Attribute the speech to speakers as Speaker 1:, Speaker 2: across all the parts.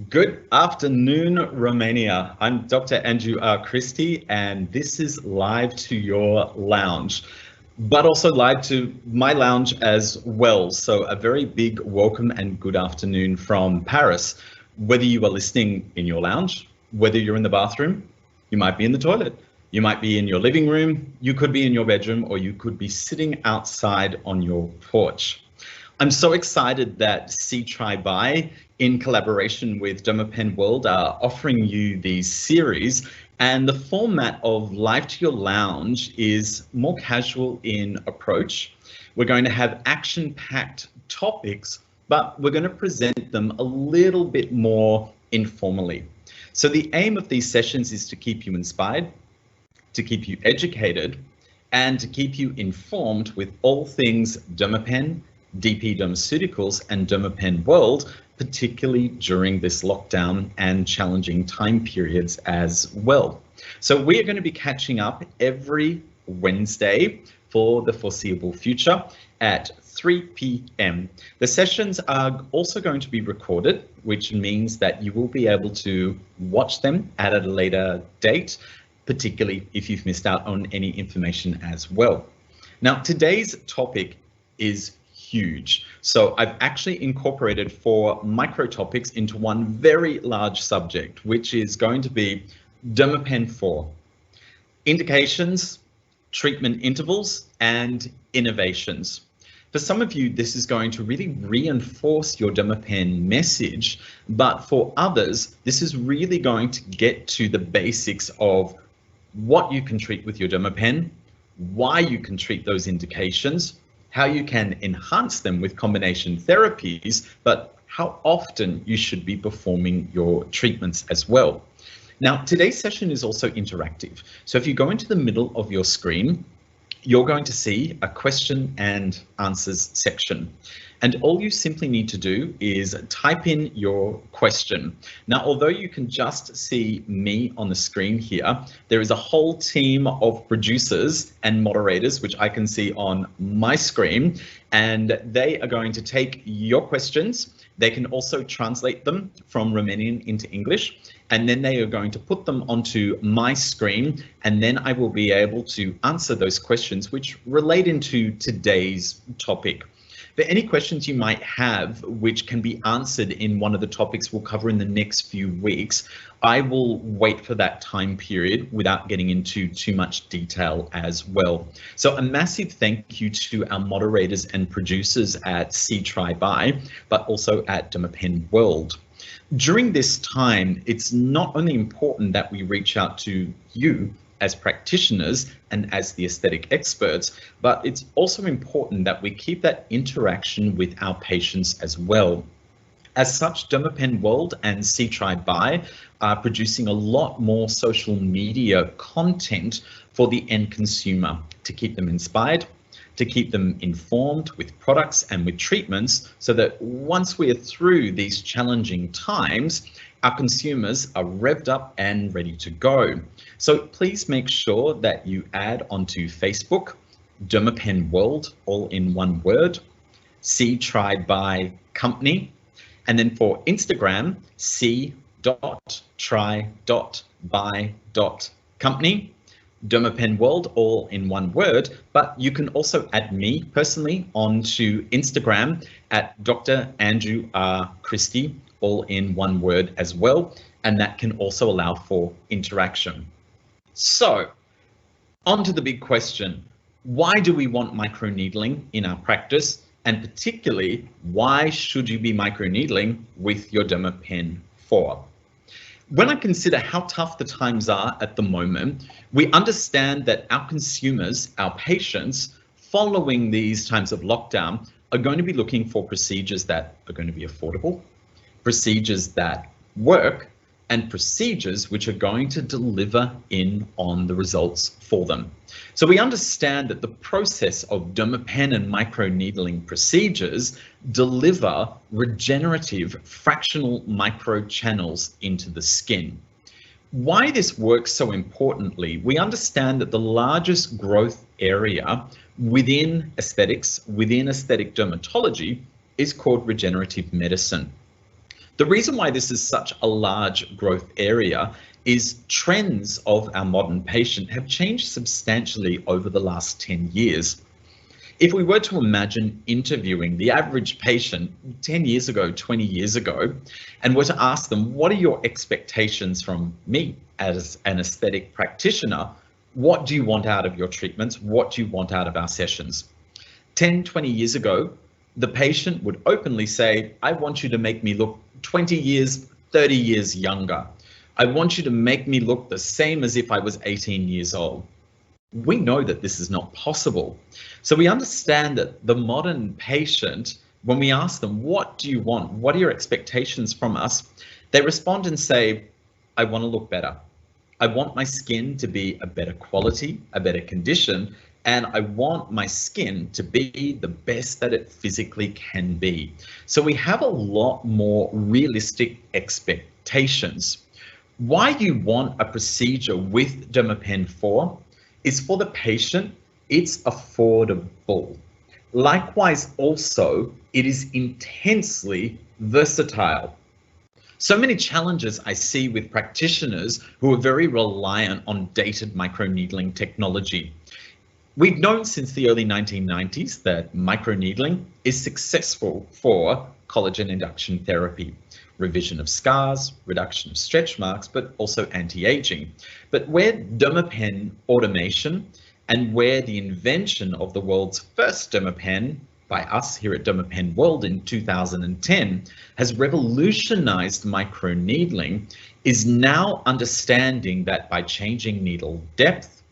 Speaker 1: Good afternoon, Romania. I'm Dr. Andrew Christie, and this is live to your lounge, but also live to my lounge as well. So a very big welcome and good afternoon from Paris. Whether you are listening in your lounge, whether you're in the bathroom, you might be in the toilet, you might be in your living room, you could be in your bedroom, or you could be sitting outside on your porch. I'm so excited that C Try By, in collaboration with Dermapen World, are offering you these series. And the format of Live to Your Lounge is more casual in approach. We're going to have action-packed topics, but we're going to present them a little bit more informally. So the aim of these sessions is to keep you inspired, to keep you educated, and to keep you informed with all things Dermapen, DP Dermaceuticals, and Dermapen World, particularly during this lockdown and challenging time periods as well. So we are going to be catching up every Wednesday for the foreseeable future at 3 p.m. The sessions are also going to be recorded, which means that you will be able to watch them at a later date, particularly if you've missed out on any information as well. Now, today's topic is huge. So I've actually incorporated 4 micro topics into one very large subject, which is going to be Dermapen 4, indications, treatment intervals, and innovations. For some of you, this is going to really reinforce your Dermapen message, but for others, this is really going to get to the basics of what you can treat with your Dermapen, why you can treat those indications, how you can enhance them with combination therapies, but how often you should be performing your treatments as well. Now, today's session is also interactive. So if you go into the middle of your screen, you're going to see a question and answers section. And all you simply need to do is type in your question. Now, although you can just see me on the screen here, there is a whole team of producers and moderators, which I can see on my screen, and they are going to take your questions. They can also translate them from Romanian into English, and then they are going to put them onto my screen, and then I will be able to answer those questions which relate into today's topic. For any questions you might have, which can be answered in one of the topics we'll cover in the next few weeks, I will wait for that time period without getting into too much detail as well. So a massive thank you to our moderators and producers at C Try By, but also at Dermapen World. During this time, it's not only important that we reach out to you as practitioners and as the aesthetic experts, but it's also important that we keep that interaction with our patients as well. As such, Dermapen World and C Try By are producing a lot more social media content for the end consumer to keep them inspired, to keep them informed with products and with treatments, so that once we are through these challenging times, our consumers are revved up and ready to go. So please make sure that you add onto Facebook, Dermapen World, all in one word, C Try By Company, and then for Instagram, c.try.by.company, Dermapen World, all in one word, but you can also add me personally onto Instagram at Dr. Andrew R. Christie, all in one word as well, and that can also allow for interaction. So, on to the big question. Why do we want microneedling in our practice? And particularly, why should you be microneedling with your Dermapen 4? When I consider how tough the times are at the moment, we understand that our consumers, our patients, following these times of lockdown, are going to be looking for procedures that are going to be affordable, procedures that work, and procedures which are going to deliver in on the results for them. So we understand that the process of Dermapen and microneedling procedures deliver regenerative fractional microchannels into the skin. Why this works so importantly, we understand that the largest growth area within aesthetics, within aesthetic dermatology, is called regenerative medicine. The reason why this is such a large growth area is trends of our modern patient have changed substantially over the last 10 years. If we were to imagine interviewing the average patient 10 years ago, 20 years ago, and were to ask them, what are your expectations from me as an aesthetic practitioner? What do you want out of your treatments? What do you want out of our sessions? 10, 20 years ago, the patient would openly say, I want you to make me look 20 years, 30 years younger. I want you to make me look the same as if I was 18 years old. We know that this is not possible. So we understand that the modern patient, when we ask them, what do you want? What are your expectations from us? They respond and say, I want to look better. I want my skin to be a better quality, a better condition, and I want my skin to be the best that it physically can be. So we have a lot more realistic expectations. Why you want a procedure with Dermapen for is for the patient, it's affordable. Likewise, also, it is intensely versatile. So many challenges I see with practitioners who are very reliant on dated microneedling technology. We've known since the early 1990s that microneedling is successful for collagen induction therapy, revision of scars, reduction of stretch marks, but also anti-aging. But where Dermapen automation and where the invention of the world's first Dermapen by us here at Dermapen World in 2010 has revolutionized microneedling, is now understanding that by changing needle depth,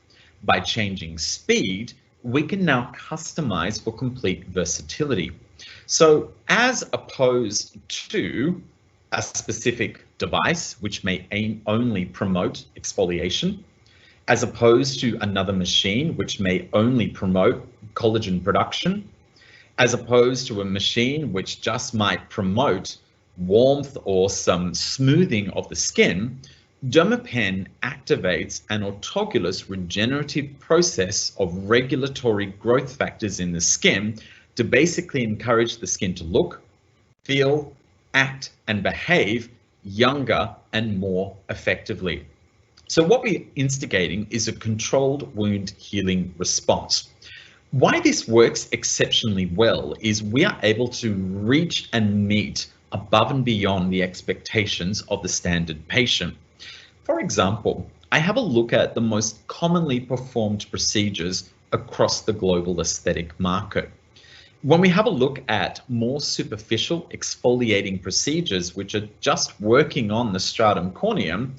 Speaker 1: by changing speed, we can now customize for complete versatility. So as opposed to a specific device which may only promote exfoliation, as opposed to another machine which may only promote collagen production, as opposed to a machine which just might promote warmth or some smoothing of the skin, Dermapen activates an autologous regenerative process of regulatory growth factors in the skin to basically encourage the skin to look, feel, act, and behave younger and more effectively. So what we're instigating is a controlled wound healing response. Why this works exceptionally well is we are able to reach and meet above and beyond the expectations of the standard patient. For example, I have a look at the most commonly performed procedures across the global aesthetic market. When we have a look at more superficial exfoliating procedures, which are just working on the stratum corneum,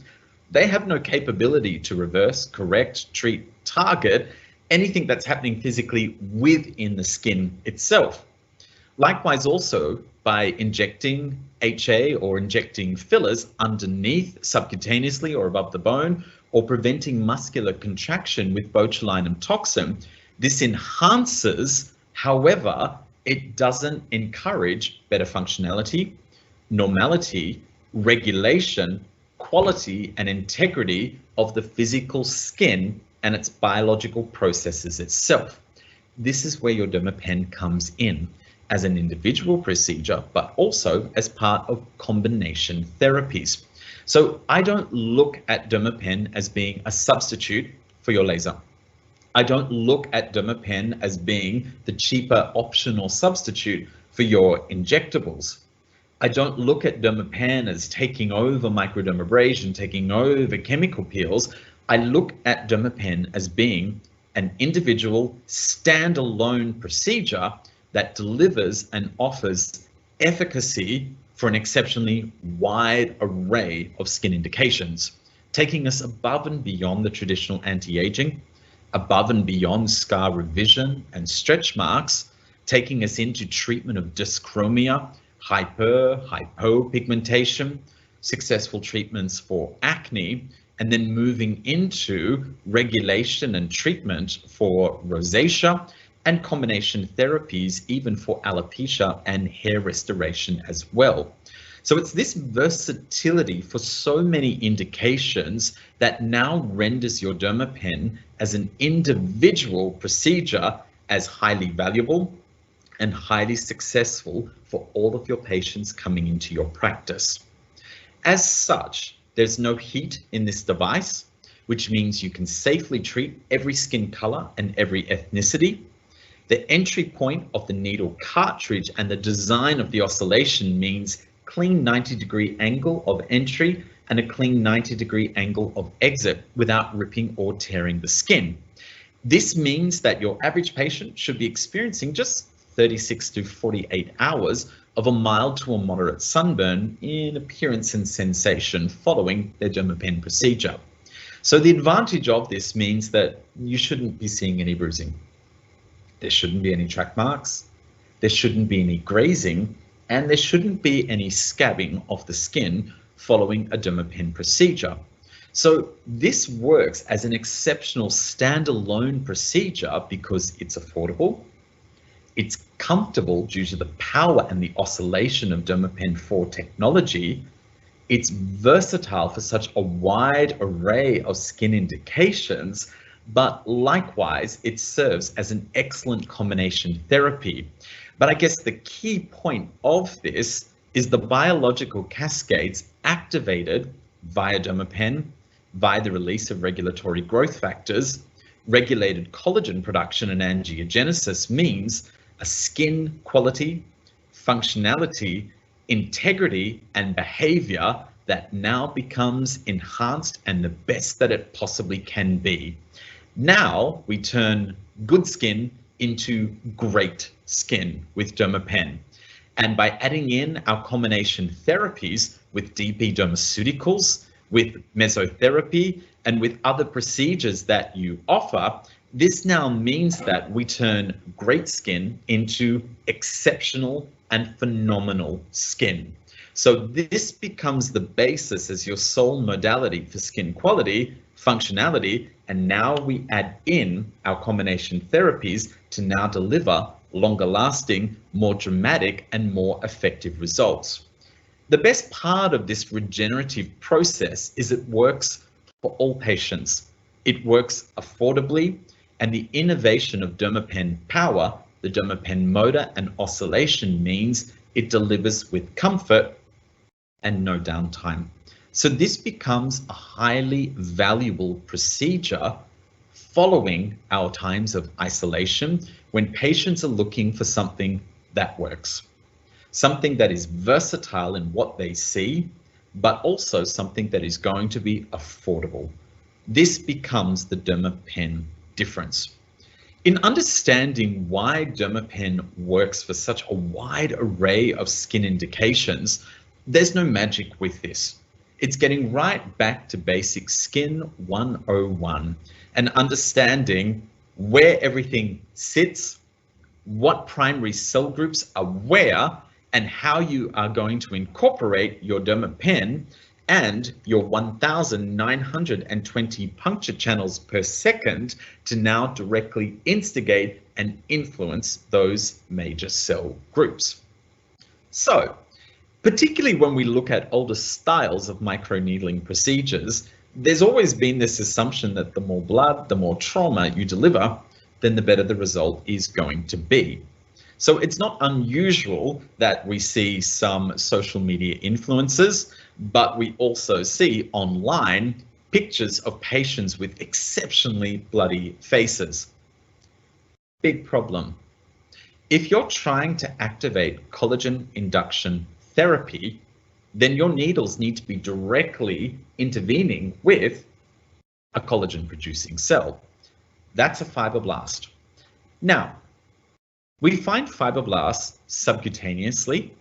Speaker 1: they have no capability to reverse, correct, treat, target anything that's happening physically within the skin itself. Likewise, also by injecting HA or injecting fillers underneath subcutaneously or above the bone, or preventing muscular contraction with botulinum toxin, this enhances, however, it doesn't encourage better functionality, normality, regulation, quality, and integrity of the physical skin and its biological processes itself. This is where your Dermapen comes in as an individual procedure, but also as part of combination therapies. So I don't look at Dermapen as being a substitute for your laser. I don't look at Dermapen as being the cheaper optional substitute for your injectables. I don't look at Dermapen as taking over microdermabrasion, taking over chemical peels. I look at Dermapen as being an individual standalone procedure that delivers and offers efficacy for an exceptionally wide array of skin indications, taking us above and beyond the traditional anti-aging, above and beyond scar revision and stretch marks, taking us into treatment of dyschromia, hypopigmentation, successful treatments for acne, and then moving into regulation and treatment for rosacea, and combination therapies even for alopecia and hair restoration as well. So it's this versatility for so many indications that now renders your Dermapen as an individual procedure as highly valuable, and highly successful for all of your patients coming into your practice. As such, there's no heat in this device, which means you can safely treat every skin color and every ethnicity. The entry point of the needle cartridge and the design of the oscillation means clean 90-degree angle of entry and a clean 90-degree angle of exit without ripping or tearing the skin. This means that your average patient should be experiencing just 36 to 48 hours of a mild to a moderate sunburn in appearance and sensation following their dermapen procedure. So the advantage of this means that you shouldn't be seeing any bruising. There shouldn't be any track marks. There shouldn't be any grazing, and there shouldn't be any scabbing of the skin following a dermapen procedure. So this works as an exceptional standalone procedure because it's affordable, it's comfortable due to the power and the oscillation of dermapen 4 technology, it's versatile for such a wide array of skin indications, but likewise it serves as an excellent combination therapy. But I guess the key point of this is the biological cascades activated via dermapen, via the release of regulatory growth factors, regulated collagen production and angiogenesis means a skin quality, functionality, integrity, and behavior that now becomes enhanced and the best that it possibly can be. Now we turn good skin into great skin with dermapen. And by adding in our combination therapies with DP dermaceuticals, with mesotherapy, and with other procedures that you offer, this now means that we turn great skin into exceptional and phenomenal skin. So this becomes the basis as your sole modality for skin quality, functionality, and now we add in our combination therapies to now deliver longer lasting, more dramatic, and more effective results. The best part of this regenerative process is it works for all patients. It works affordably, and the innovation of dermapen power, the dermapen motor and oscillation means it delivers with comfort and no downtime. So this becomes a highly valuable procedure following our times of isolation when patients are looking for something that works. Something that is versatile in what they see, but also something that is going to be affordable. This becomes the dermapen difference. In understanding why dermapen works for such a wide array of skin indications, there's no magic with this. It's getting right back to basic skin 101 and understanding where everything sits, what primary cell groups are where, and how you are going to incorporate your dermapen and your 1,920 puncture channels per second to now directly instigate and influence those major cell groups. So, particularly when we look at older styles of microneedling procedures, there's always been this assumption that the more blood, the more trauma you deliver, then the better the result is going to be. So it's not unusual that we see some social media influencers, but we also see online pictures of patients with exceptionally bloody faces. Big problem. If you're trying to activate collagen induction therapy, then your needles need to be directly intervening with a collagen producing cell. That's a fibroblast. Now, we find fibroblasts subcutaneously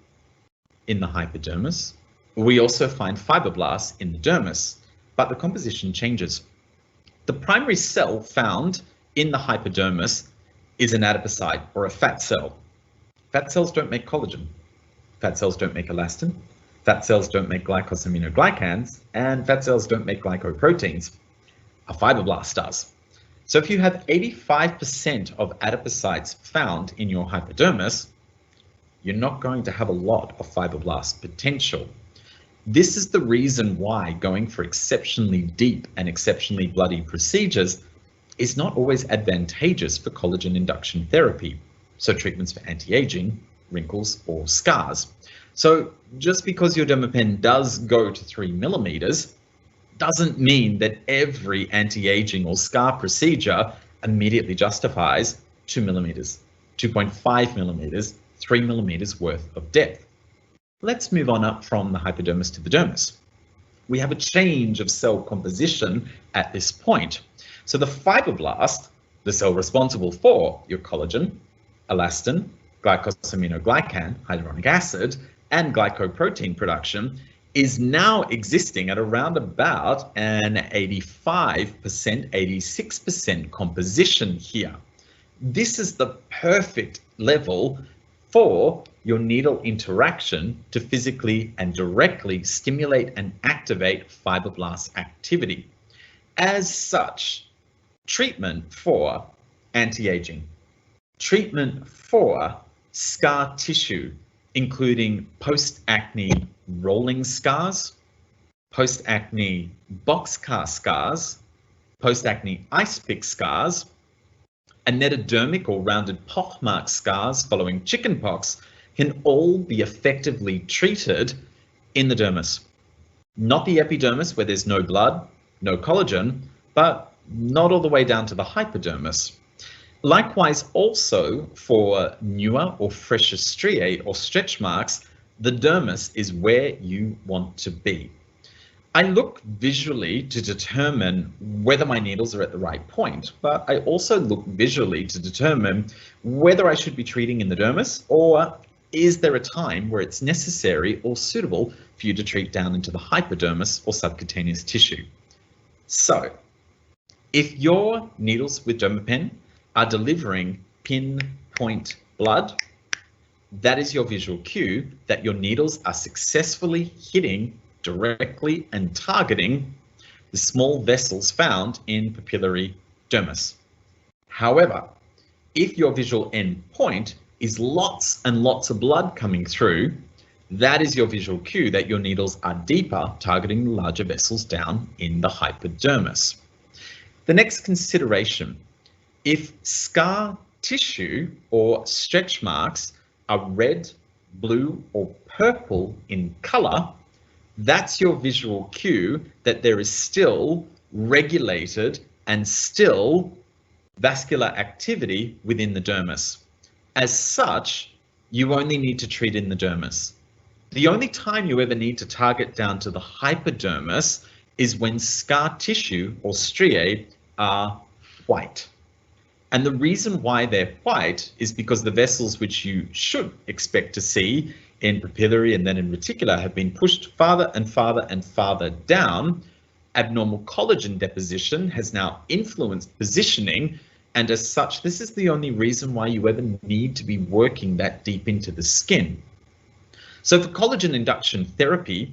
Speaker 1: in the hypodermis. We also find fibroblasts in the dermis, but the composition changes. The primary cell found in the hypodermis is an adipocyte or a fat cell. Fat cells don't make collagen. Fat cells don't make elastin. Fat cells don't make glycosaminoglycans, and fat cells don't make glycoproteins. A fibroblast does. So if you have 85% of adipocytes found in your hypodermis, you're not going to have a lot of fibroblast potential. This is the reason why going for exceptionally deep and exceptionally bloody procedures is not always advantageous for collagen induction therapy. So treatments for anti-aging, wrinkles, or scars. So just because your dermapen does go to 3 millimeters doesn't mean that every anti-aging or scar procedure immediately justifies 2 millimeters, 2.5 millimeters, 3 millimeters worth of depth. Let's move on up from the hypodermis to the dermis. We have a change of cell composition at this point. So the fibroblast, the cell responsible for your collagen, elastin, glycosaminoglycan, hyaluronic acid, and glycoprotein production, is now existing at around about an 85%, 86% composition here. This is the perfect level for your needle interaction to physically and directly stimulate and activate fibroblast activity. As such, treatment for anti-aging, treatment for scar tissue, including post-acne rolling scars, post-acne boxcar scars, post-acne ice pick scars, anatodermic or rounded pockmark scars following chickenpox can all be effectively treated in the dermis. Not the epidermis where there's no blood, no collagen, but not all the way down to the hypodermis. Likewise, also for newer or fresher striae or stretch marks, the dermis is where you want to be. I look visually to determine whether my needles are at the right point, but I also look visually to determine whether I should be treating in the dermis, or is there a time where it's necessary or suitable for you to treat down into the hypodermis or subcutaneous tissue. So, if your needles with dermapen are delivering pinpoint blood, that is your visual cue that your needles are successfully hitting directly and targeting the small vessels found in papillary dermis. However, if your visual endpoint is lots and lots of blood coming through, that is your visual cue that your needles are deeper, targeting the larger vessels down in the hypodermis. The next consideration, if scar tissue or stretch marks are red, blue, or purple in color, that's your visual cue that there is still regulated and still vascular activity within the dermis. As such, you only need to treat in the dermis. The only time you ever need to target down to the hypodermis is when scar tissue or striae are white. And the reason why they're white is because the vessels which you should expect to see in papillary and then in reticular have been pushed farther and farther and farther down. Abnormal collagen deposition has now influenced positioning, and as such, this is the only reason why you ever need to be working that deep into the skin. So for collagen induction therapy,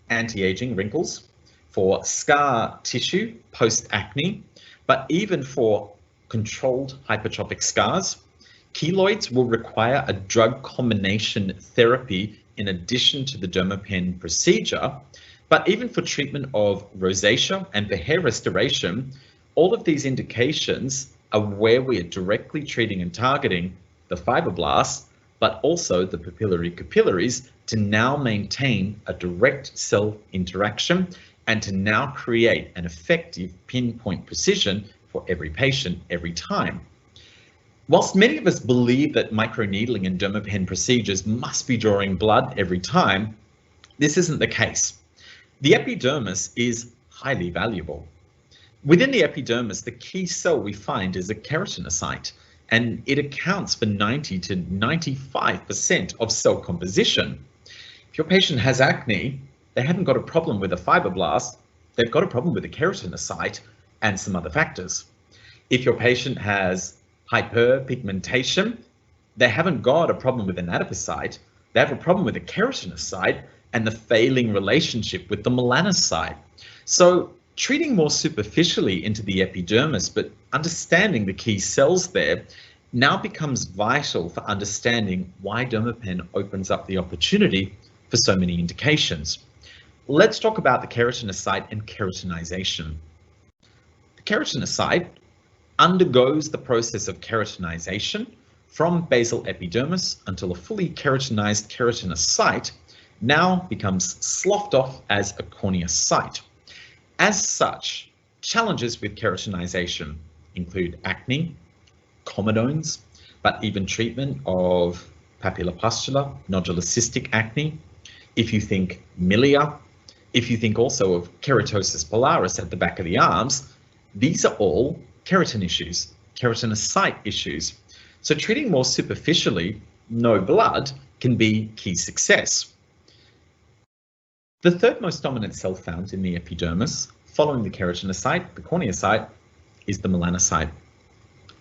Speaker 1: anti-aging wrinkles, for scar tissue post-acne, but even for controlled hypertrophic scars, keloids will require a drug combination therapy in addition to the dermapen procedure. But even for treatment of rosacea and for hair restoration, all of these indications are where we are directly treating and targeting the fibroblasts, but also the papillary capillaries to now maintain a direct cell interaction and to now create an effective pinpoint precision for every patient every time. Whilst many of us believe that microneedling and dermapen procedures must be drawing blood every time, this isn't the case. The epidermis is highly valuable. Within the epidermis, the key cell we find is a keratinocyte, and it accounts for 90 to 95% of cell composition. If your patient has acne, they haven't got a problem with a fibroblast, they've got a problem with a keratinocyte and some other factors. If your patient has hyperpigmentation, they haven't got a problem with an adipocyte, they have a problem with a keratinocyte and the failing relationship with the melanocyte. So treating more superficially into the epidermis, but understanding the key cells there now becomes vital for understanding why dermapen opens up the opportunity for so many indications. Let's talk about the keratinocyte and keratinization. The keratinocyte undergoes the process of keratinization from basal epidermis until a fully keratinized keratinocyte now becomes sloughed off as a corneocyte. As such, challenges with keratinization include acne, comedones, but even treatment of papulopustular, nodular cystic acne. If you think milia, if you think also of keratosis pilaris at the back of the arms, these are all keratin issues, keratinocyte issues. So treating more superficially, no blood, can be key success. The third most dominant cell found in the epidermis, following the keratinocyte, the corneocyte, is the melanocyte.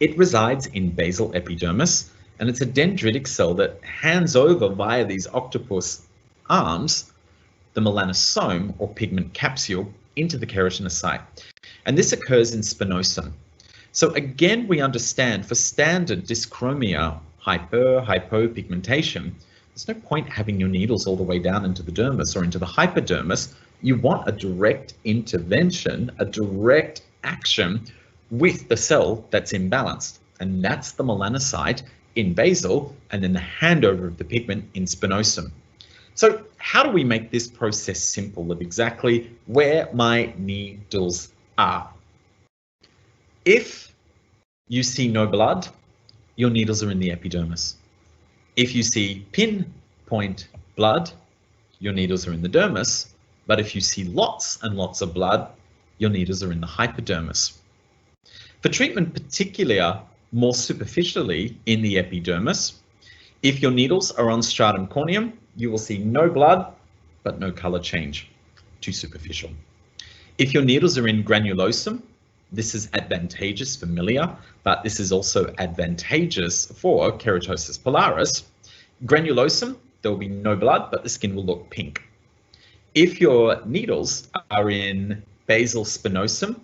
Speaker 1: It resides in basal epidermis, and it's a dendritic cell that hands over via these octopus arms the melanosome or pigment capsule into the keratinocyte. And this occurs in spinosum. So again, we understand for standard dyschromia, hypopigmentation, there's no point having your needles all the way down into the dermis or into the hypodermis. You want a direct intervention, a direct action with the cell that's imbalanced. And that's the melanocyte in basal, and then the handover of the pigment in spinosum. So how do we make this process simple of exactly where my needles are? If you see no blood, your needles are in the epidermis. If you see pinpoint blood, your needles are in the dermis. But if you see lots and lots of blood, your needles are in the hypodermis. For treatment, particularly more superficially in the epidermis, if your needles are on stratum corneum, you will see no blood, but no color change. Too superficial. If your needles are in granulosum, this is advantageous for milia, but this is also advantageous for keratosis pilaris. Granulosum, there will be no blood, but the skin will look pink. If your needles are in basal spinosum,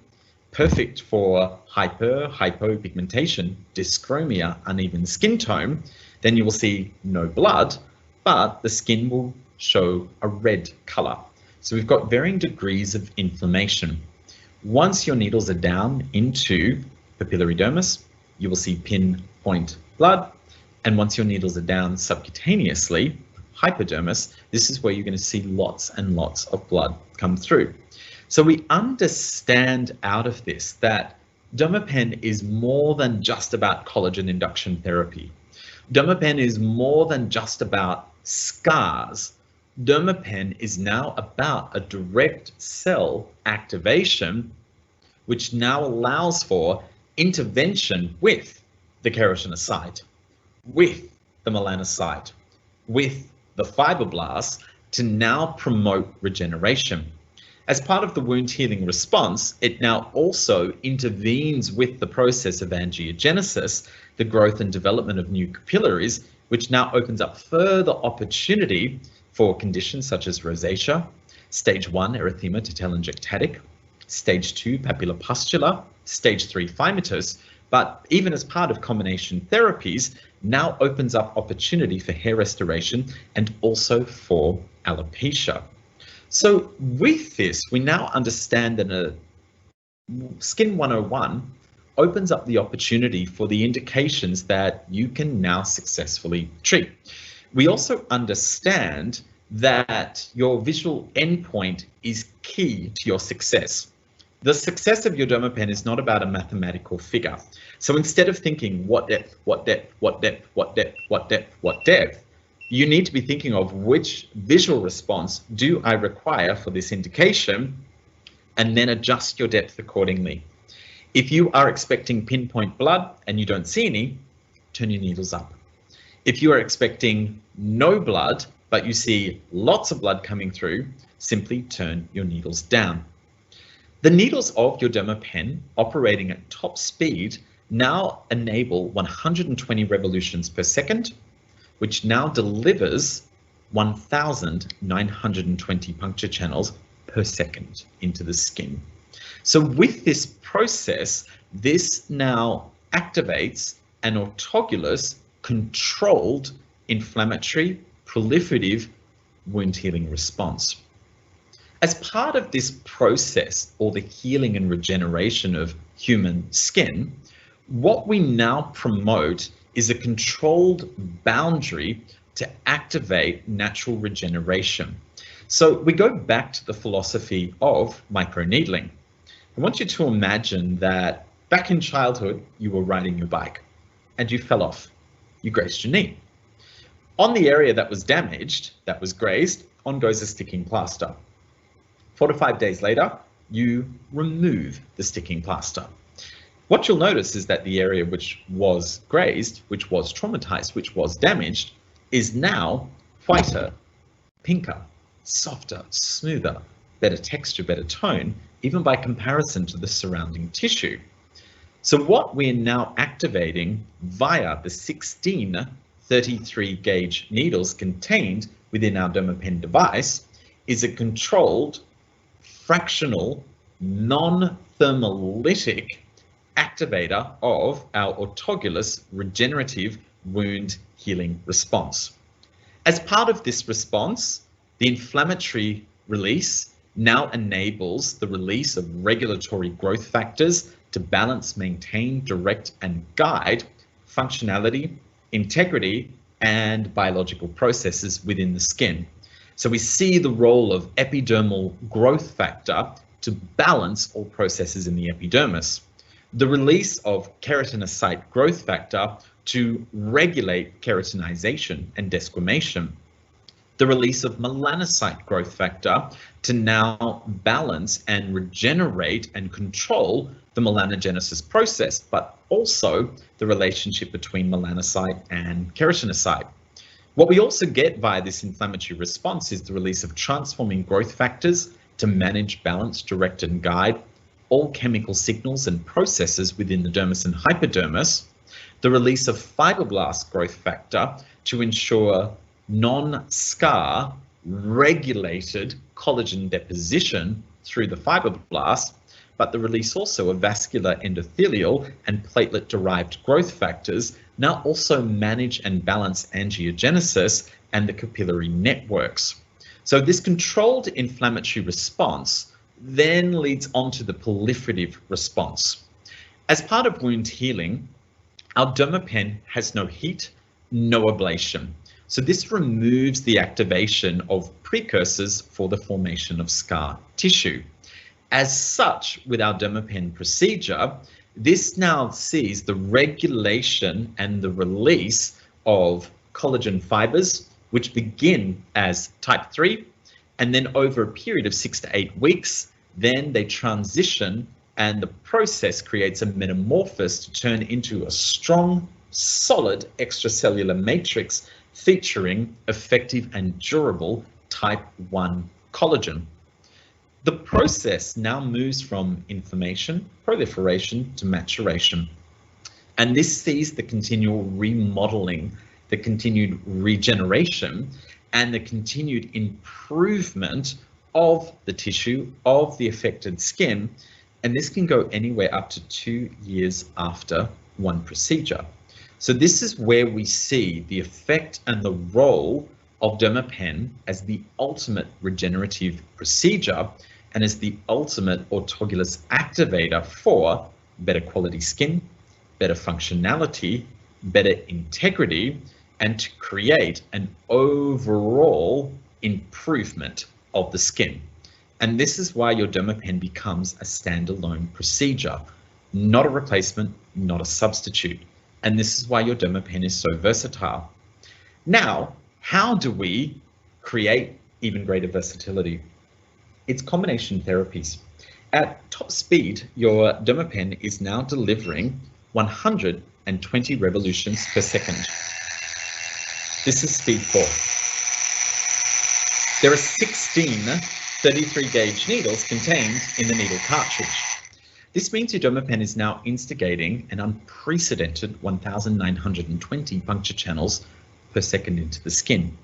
Speaker 1: perfect for hypopigmentation, dyschromia, uneven skin tone, then you will see no blood, but the skin will show a red color. So we've got varying degrees of inflammation. Once your needles are down into papillary dermis, you will see pinpoint blood. And once your needles are down subcutaneously, hypodermis, this is where you're going to see lots and lots of blood come through. So we understand out of this that Dermapen is more than just about collagen induction therapy. Dermapen is more than just about scars. Dermapen is now about a direct cell activation, which now allows for intervention with the keratinocyte, with the melanocyte, with the fibroblasts to now promote regeneration. As part of the wound healing response, it now also intervenes with the process of angiogenesis, the growth and development of new capillaries, which now opens up further opportunity for conditions such as rosacea, stage 1 erythema telangiectatic, stage 2 papulopustular, stage 3 phymatous, but even as part of combination therapies, now opens up opportunity for hair restoration and also for alopecia. So with this, we now understand that a Skin 101 opens up the opportunity for the indications that you can now successfully treat. We also understand that your visual endpoint is key to your success. The success of your Dermapen is not about a mathematical figure. So instead of thinking what depth, what depth, what depth, what depth, what depth, what depth, you need to be thinking of which visual response do I require for this indication, and then adjust your depth accordingly. If you are expecting pinpoint blood and you don't see any, turn your needles up. If you are expecting no blood, but you see lots of blood coming through, simply turn your needles down. The needles of your Dermapen operating at top speed now enable 120 revolutions per second, which now delivers 1,920 puncture channels per second into the skin. So with this process, this now activates an autologous, controlled, inflammatory, proliferative wound healing response. As part of this process, or the healing and regeneration of human skin, what we now promote is a controlled boundary to activate natural regeneration. So we go back to the philosophy of microneedling. I want you to imagine that back in childhood, you were riding your bike and you fell off. You grazed your knee. On the area that was damaged, that was grazed, on goes a sticking plaster. 4 to 5 days later, you remove the sticking plaster. What you'll notice is that the area which was grazed, which was traumatized, which was damaged, is now whiter, pinker, softer, smoother, better texture, better tone, even by comparison to the surrounding tissue. So what we're now activating via the 16 33 gauge needles contained within our DermaPen device is a controlled, fractional, non-thermolytic activator of our autologous regenerative wound healing response. As part of this response, the inflammatory release now enables the release of regulatory growth factors to balance, maintain, direct, and guide functionality, integrity, and biological processes within the skin. So we see the role of epidermal growth factor to balance all processes in the epidermis, the release of keratinocyte growth factor to regulate keratinization and desquamation, the release of melanocyte growth factor to now balance and regenerate and control the melanogenesis process, but also the relationship between melanocyte and keratinocyte. What we also get via this inflammatory response is the release of transforming growth factors to manage, balance, direct, and guide all chemical signals and processes within the dermis and hypodermis, the release of fibroblast growth factor to ensure non-scar regulated collagen deposition through the fibroblast, but the release also of vascular endothelial and platelet-derived growth factors now also manage and balance angiogenesis and the capillary networks. So this controlled inflammatory response then leads on to the proliferative response. As part of wound healing, our DermaPen has no heat, no ablation. So this removes the activation of precursors for the formation of scar tissue. As such, with our DermaPen procedure, this now sees the regulation and the release of collagen fibers, which begin as type 3, and then over a period of 6 to 8 weeks, then they transition and the process creates a metamorphosis to turn into a strong, solid extracellular matrix featuring effective and durable type 1 collagen. The process now moves from inflammation, proliferation to maturation. And this sees the continual remodeling, the continued regeneration, and the continued improvement of the tissue, of the affected skin. And this can go anywhere up to 2 years after one procedure. So this is where we see the effect and the role of DermaPen as the ultimate regenerative procedure and as the ultimate autologous activator for better quality skin, better functionality, better integrity, and to create an overall improvement of the skin. And this is why your DermaPen becomes a standalone procedure, not a replacement, not a substitute. And this is why your DermaPen is so versatile. Now, how do we create even greater versatility? It's combination therapies. At top speed, your DermaPen is now delivering 120 revolutions per second. This is speed 4. There are 16 33 gauge needles contained in the needle cartridge. This means your DermaPen is now instigating an unprecedented 1,920 puncture channels per second into the skin.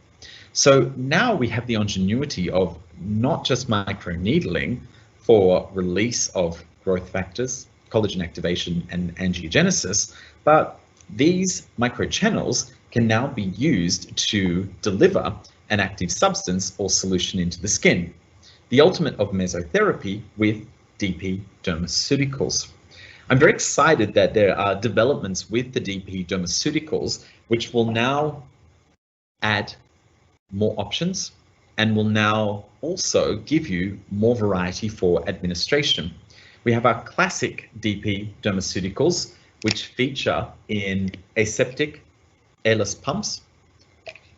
Speaker 1: So now we have the ingenuity of not just microneedling for release of growth factors, collagen activation, and angiogenesis, but these microchannels can now be used to deliver an active substance or solution into the skin, the ultimate of mesotherapy with DP dermaceuticals. I'm very excited that there are developments with the DP Dermaceuticals, which will now add more options and will now also give you more variety for administration. We have our classic DP Dermaceuticals, which feature in aseptic airless pumps.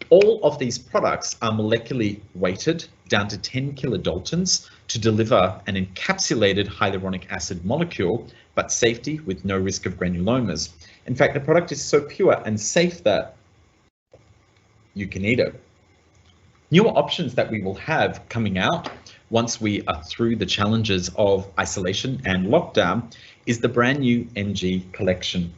Speaker 1: All of these products are molecularly weighted down to 10 kilodaltons to deliver an encapsulated hyaluronic acid molecule, but safety with no risk of granulomas. In fact, the product is so pure and safe that you can eat it. Newer options that we will have coming out once we are through the challenges of isolation and lockdown is the brand new MG collection.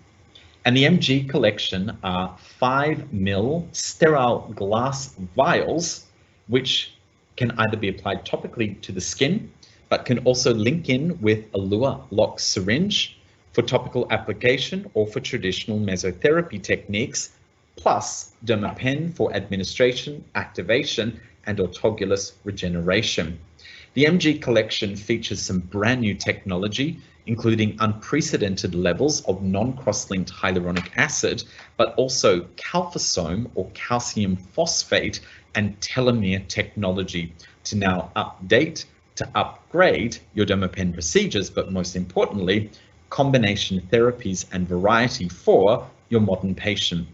Speaker 1: And the MG collection are 5 ml sterile glass vials, which can either be applied topically to the skin, but can also link in with a Lua lock syringe for topical application or for traditional mesotherapy techniques, plus DermaPen for administration, activation, and autologous regeneration. The MG collection features some brand new technology, including unprecedented levels of non-cross-linked hyaluronic acid, but also calphosome or calcium phosphate and telomere technology to now upgrade your DermaPen procedures, but most importantly, combination therapies and variety for your modern patient.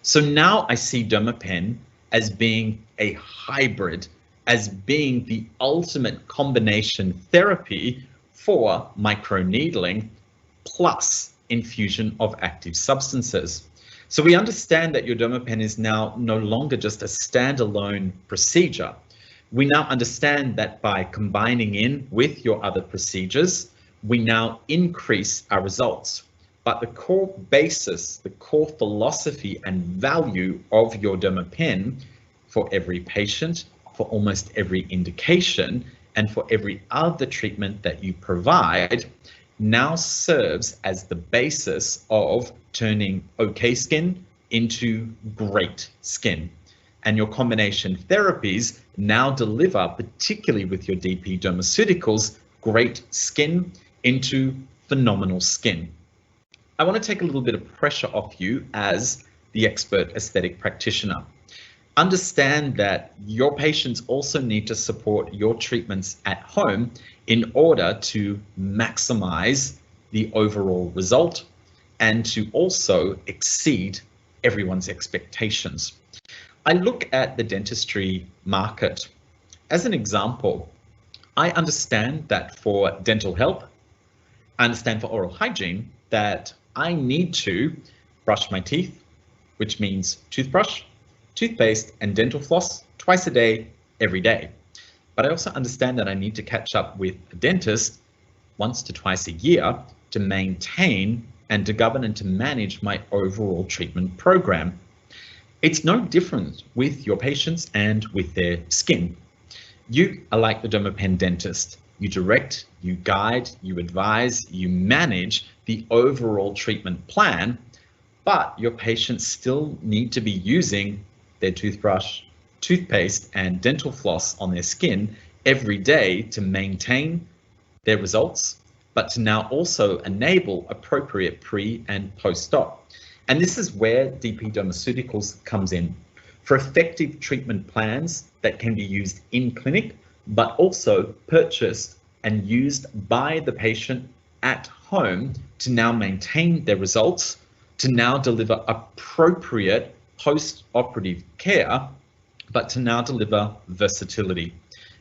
Speaker 1: So now I see DermaPen as being a hybrid, as being the ultimate combination therapy for microneedling plus infusion of active substances. So we understand that your DermaPen is now no longer just a standalone procedure. We now understand that by combining in with your other procedures, we now increase our results. But the core basis, the core philosophy and value of your DermaPen for every patient, for almost every indication, and for every other treatment that you provide now serves as the basis of turning okay skin into great skin. And your combination therapies now deliver, particularly with your DP Dermaceuticals, great skin into phenomenal skin. I want to take a little bit of pressure off you as the expert aesthetic practitioner. Understand that your patients also need to support your treatments at home in order to maximize the overall result and to also exceed everyone's expectations. I look at the dentistry market as an example. I understand that for dental health, I understand for oral hygiene that I need to brush my teeth, which means toothbrush, toothpaste, and dental floss twice a day, every day. But I also understand that I need to catch up with a dentist once to twice a year to maintain and to govern and to manage my overall treatment program. It's no different with your patients and with their skin. You are like the DermaPen dentist. You direct, you guide, you advise, you manage the overall treatment plan, but your patients still need to be using their toothbrush, toothpaste, and dental floss on their skin every day to maintain their results, but to now also enable appropriate pre and post-op. And this is where DP Dermaceuticals comes in for effective treatment plans that can be used in clinic, but also purchased and used by the patient at home to now maintain their results, to now deliver appropriate post-operative care, but to now deliver versatility.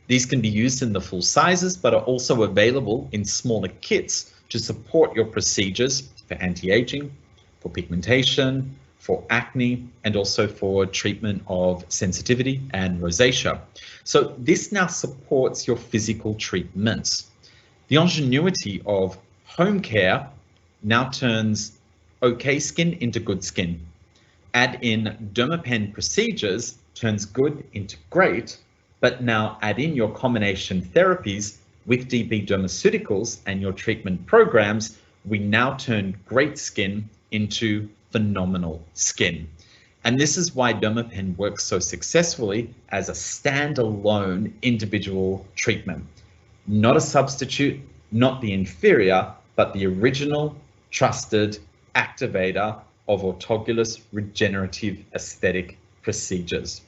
Speaker 1: These can be used in the full sizes, but are also available in smaller kits to support your procedures for anti-aging, for pigmentation, for acne, and also for treatment of sensitivity and rosacea. So this now supports your physical treatments. The ingenuity of home care now turns okay skin into good skin. Add in DermaPen procedures, turns good into great, but now add in your combination therapies with DP Dermaceuticals and your treatment programs, we now turn great skin into phenomenal skin. And this is why DermaPen works so successfully as a standalone individual treatment. Not a substitute, not the inferior, but the original trusted activator of autologous regenerative aesthetic procedures.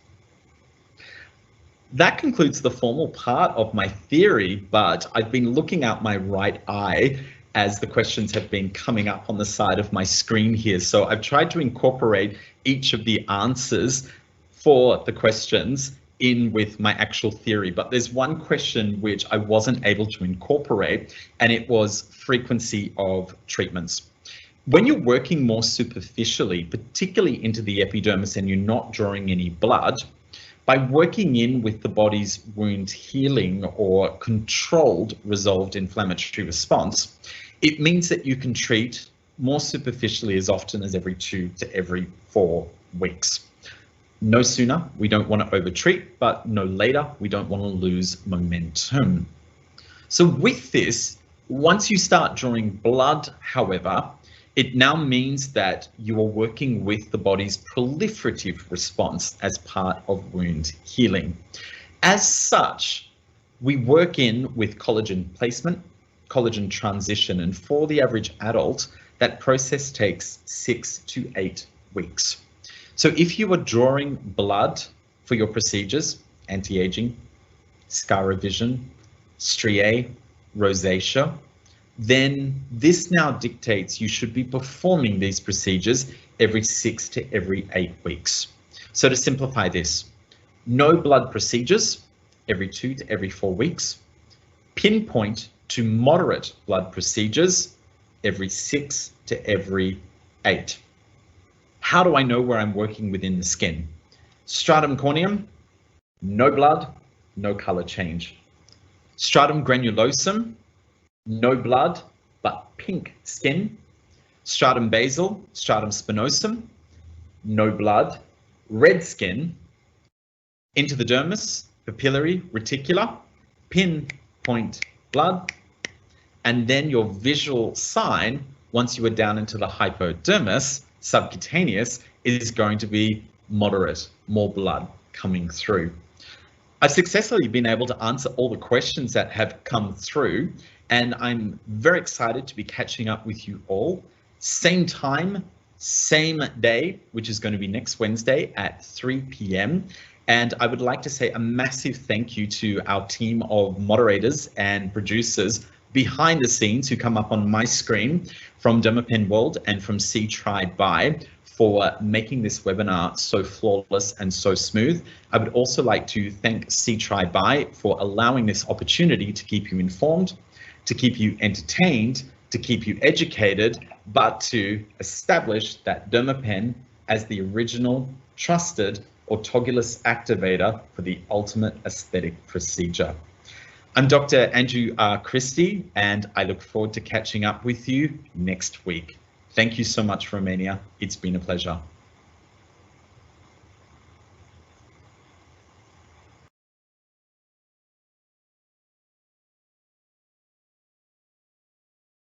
Speaker 1: That concludes the formal part of my theory, but I've been looking out my right eye as the questions have been coming up on the side of my screen here. So I've tried to incorporate each of the answers for the questions in with my actual theory, but there's one question which I wasn't able to incorporate, and it was frequency of treatments. When you're working more superficially, particularly into the epidermis, and you're not drawing any blood, by working in with the body's wound healing or controlled resolved inflammatory response, it means that you can treat more superficially as often as every 2 to every 4 weeks. No sooner, we don't want to overtreat, but no later, we don't want to lose momentum. So with this, once you start drawing blood, however, it now means that you are working with the body's proliferative response as part of wound healing. As such, we work in with collagen placement, collagen transition, and for the average adult, that process takes 6 to 8 weeks. So if you are drawing blood for your procedures, anti-aging, scar revision, striae, rosacea, then this now dictates you should be performing these procedures every 6 to every 8 weeks. So to simplify this, no blood procedures every 2 to every 4 weeks, pinpoint to moderate blood procedures every 6 to every 8. How do I know where I'm working within the skin? Stratum corneum, no blood, no color change. Stratum granulosum, no blood, but pink skin. Stratum basal, stratum spinosum, no blood, red skin. Into the dermis, papillary reticular, pinpoint blood, and then your visual sign, once you are down into the hypodermis, subcutaneous, is going to be moderate, more blood coming through. I've successfully been able to answer all the questions that have come through, and I'm very excited to be catching up with you all. Same time, same day, which is going to be next Wednesday at 3 p.m. And I would like to say a massive thank you to our team of moderators and producers behind the scenes who come up on my screen from Dermapen World and from C Tried By for making this webinar so flawless and so smooth. I would also like to thank C Tried By for allowing this opportunity to keep you informed, to keep you entertained, to keep you educated, but to establish that Dermapen as the original trusted autologous activator for the ultimate aesthetic procedure. I'm Dr. Andrew Christie, and I look forward to catching up with you next week. Thank you so much, Romania. It's been a pleasure.